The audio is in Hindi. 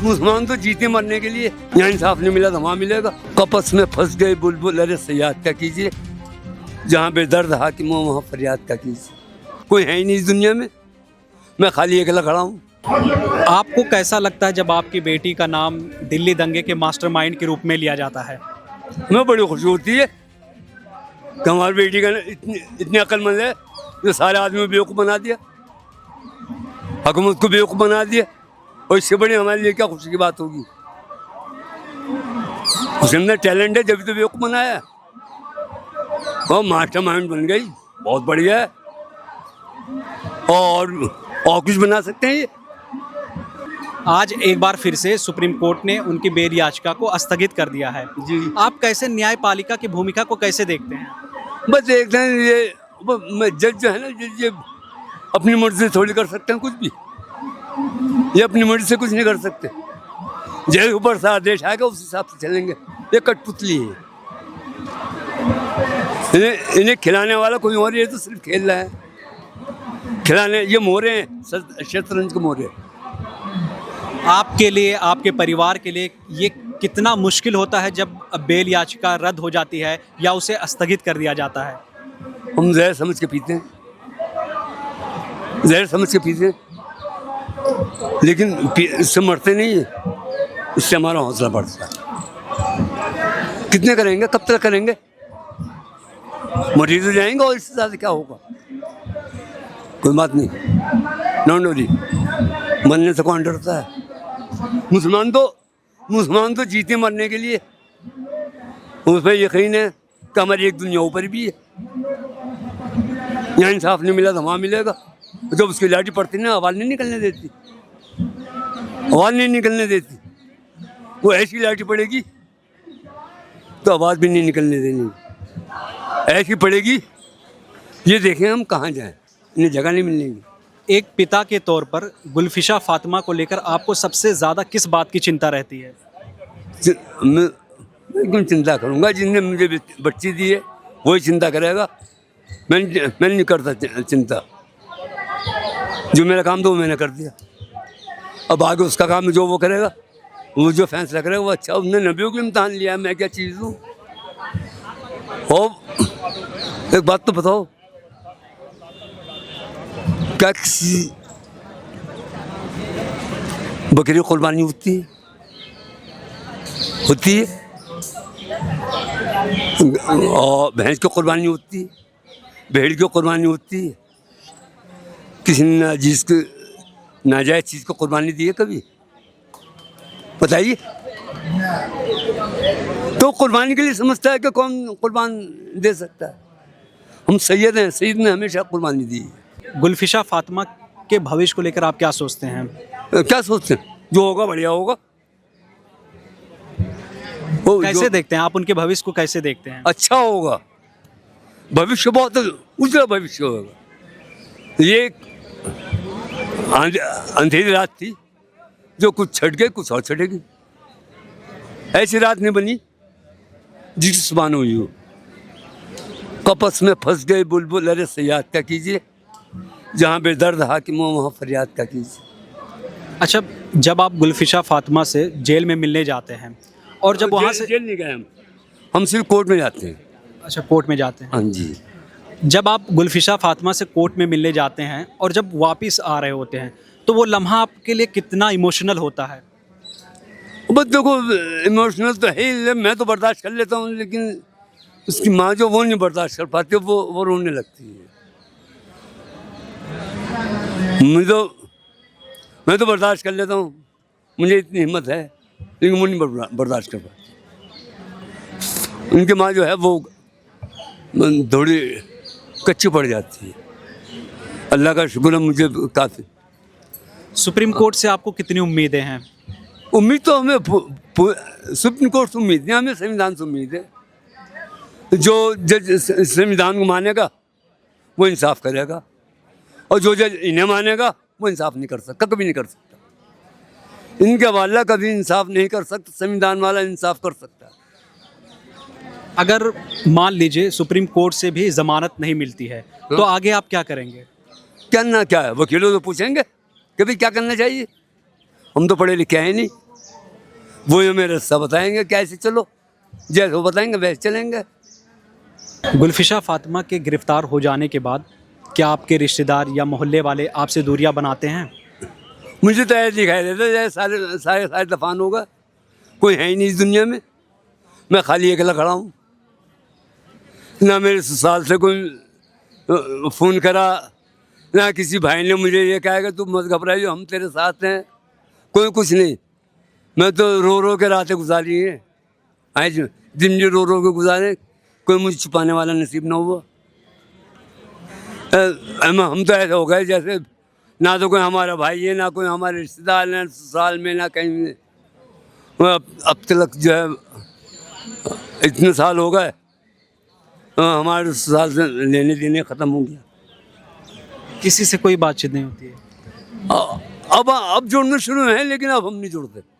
मुसलमान तो जीते मरने के लिए, यहाँ इंसाफ नहीं मिला तो वहाँ मिलेगा। कपस में फंस गए बुलबुल, अरे सयाद क्या कीजिए, जहाँ बेदर्द हाकिम हो वहाँ फरियाद क्या कीजिए। कोई है ही नहीं इस दुनिया में, मैं खाली अकेला खड़ा हूँ। आपको कैसा लगता है जब आपकी बेटी का नाम दिल्ली दंगे के मास्टरमाइंड के रूप में लिया जाता है? हमें बड़ी खुशी होती है कि हमारी बेटी का इतनी अक्लमंद है जो सारे आदमी को बेवकूफ़ बना दिया, हुकूमत को बेवकूफ़ बना दिया। और इससे बड़ी हमारे लिए क्या खुशी की बात होगी। उसके अंदर टैलेंट है, जब तो बेवकूफ़ बनाया और मास्टरमाइंड बन गई, बहुत बढ़िया है। और कुछ बना सकते हैं ये। आज एक बार फिर से सुप्रीम कोर्ट ने उनकी बेल याचिका को स्थगित कर दिया है जी, आप कैसे न्यायपालिका की भूमिका को कैसे देखते हैं? बस देखते हैं ये जज जो है ना, जज ये अपनी मर्जी से थोड़ी कर सकते हैं कुछ भी, ये अपनी मर्जी से कुछ नहीं कर सकते। जैसे ऊपर से आदेश आएगा उस हिसाब से चलेंगे। ये कठपुतली है, इन्हें खिलाने वाला कोई और, ये तो सिर्फ खेल रहा है। खिलाने ये मोरे हैं, शतरंज के मोरे। आपके लिए, आपके परिवार के लिए ये कितना मुश्किल होता है जब बेल याचिका रद्द हो जाती है या उसे स्थगित कर दिया जाता है? हम जहर समझ के पीते हैं, जहर समझ के पीते हैं, लेकिन इससे मरते नहीं है, इससे हमारा हौसला बढ़ता है। कितने करेंगे, कब तक करेंगे, मरीज हो जाएंगे और इससे ज़्यादा क्या होगा। कोई बात नहीं, नो नोरी, मरने से कौन डरता है। मुसलमान तो जीते मरने के लिए, उस पर यकीन है कि हमारी एक दुनिया ऊपर भी है। यहाँ इंसाफ नहीं मिला तो वहाँ मिलेगा। जब उसकी लाठी पड़ती ना, आवाज़ नहीं निकलने देती, आवाज़ नहीं निकलने देती। वो ऐसी लाठी पड़ेगी तो आवाज़ भी नहीं निकलने देनी, ऐसी पड़ेगी ये देखें हम कहाँ जाएं, इन्हें जगह नहीं मिलेगी। एक पिता के तौर पर गुलफिशा फातिमा को लेकर आपको सबसे ज़्यादा किस बात की चिंता रहती है? मैं क्यों चिंता करूँगा, जिसने मुझे बच्ची दी है वही चिंता करेगा। मैं नहीं करता चिंता, जो मेरा काम था वो मैंने कर दिया। अब आगे उसका काम जो वो करेगा, वो जो फैसला करेगा वो अच्छा। उसने नबियों के इम्तहान लिया, मैं क्या चीज़ हूँ। और एक बात तो बताओ, क्या किसी बकरी कुर्बानी होती है? और भैंस की कुर्बानी होती है, भेड़ की कुर्बानी होती है। किसी ने जिसको नाजायज़ चीज़ को कुर्बानी दी है कभी, बताइए। तो कुर्बानी के लिए समझता है कि कौन कुर्बान दे सकता है। हम सैयद हैं, सैयद ने हमेशा कुर्बानी दी है। गुलफिशा फातिमा के भविष्य को लेकर आप क्या सोचते हैं? क्या सोचते हैं, जो होगा बढ़िया होगा। कैसे देखते हैं आप उनके भविष्य को, कैसे देखते हैं? अच्छा होगा, भविष्य बहुत उज्जवल भविष्य होगा। ये अंधेरी रात थी जो कुछ छट गई, कुछ और छटेगी। ऐसी रात नहीं बनी जिसकी सुबह हुई हो। कपस में फंस गए बुलबुल, अरे सयाद क्या कीजिए, जहाँ बेदर्द हाकिम हो वहाँ फरियाद क्या कीजिए। अच्छा, जब आप गुलफिशा फातिमा से जेल में मिलने जाते हैं और जब वहाँ से जेल नहीं गए हम सिर्फ कोर्ट में जाते हैं। अच्छा, कोर्ट में जाते हैं। हाँ जी। जब आप गुलफिशा फातिमा से कोर्ट में मिलने जाते हैं और जब वापस आ रहे होते हैं तो वो लम्हा आपके लिए कितना इमोशनल होता है? बस देखो, इमोशनल तो है ही, मैं तो बर्दाश्त कर लेता हूँ, लेकिन उसकी माँ जो वो नहीं बर्दाश्त कर पाती, वो रोने लगती है। मैं तो बर्दाश्त कर लेता हूँ, मुझे इतनी हिम्मत है, लेकिन वो नहीं बर्दाश्त कर पाती। उनकी माँ जो है वो थोड़ी कच्ची पड़ जाती है। अल्लाह का शुक्र है मुझे काफ़ी। सुप्रीम कोर्ट से आपको कितनी उम्मीदें हैं? उम्मीद तो हमें सुप्रीम कोर्ट से उम्मीद नहीं, हमें संविधान से उम्मीद है। जो जज संविधान को मानेगा वो इंसाफ करेगा, और जो जज इन्हें मानेगा वो इंसाफ नहीं कर सकता, कभी नहीं कर सकता। इनके वाला कभी इंसाफ नहीं कर सकता, संविधान वाला इंसाफ कर सकता है। अगर मान लीजिए सुप्रीम कोर्ट से भी जमानत नहीं मिलती है तो आगे आप क्या करेंगे? करना क्या है, वकीलों से पूछेंगे कि भाई क्या करना चाहिए। हम तो पढ़े लिखे हैं नहीं, वो हमें रास्ता बताएंगे कैसे चलो, जैसे वो बताएंगे वैसे चलेंगे। गुलफिशा फातिमा के गिरफ्तार हो जाने के बाद क्या आपके रिश्तेदार या मोहल्ले वाले आपसे दूरियां बनाते हैं? मुझे तो ऐसे दिखाई देता है जैसे सारे सारे सारे दफान होगा, कोई है ही नहीं इस दुनिया में, मैं खाली अकेला खड़ा हूँ। ना मेरे ससुराल से कोई फ़ोन करा, ना किसी भाई ने मुझे ये कहा कि तू मत घबराइयो हम तेरे साथ हैं, कोई कुछ नहीं। मैं तो रो रो के रातें गुजारी हैं, आज दिन जो रो रो के गुजारे, कोई मुझे छुपाने वाला नसीब ना हुआ। हम तो ऐसे हो गए जैसे ना तो कोई हमारा भाई है, ना कोई हमारे रिश्तेदार, ना ससुराल में, ना कहीं में। अब तक जो है इतने साल हो गए, हमारे ससुराल से लेने देने ख़त्म हो गया। किसी से कोई बातचीत नहीं होती है? अब जुड़ने शुरू हैं, लेकिन अब हम नहीं जुड़ते।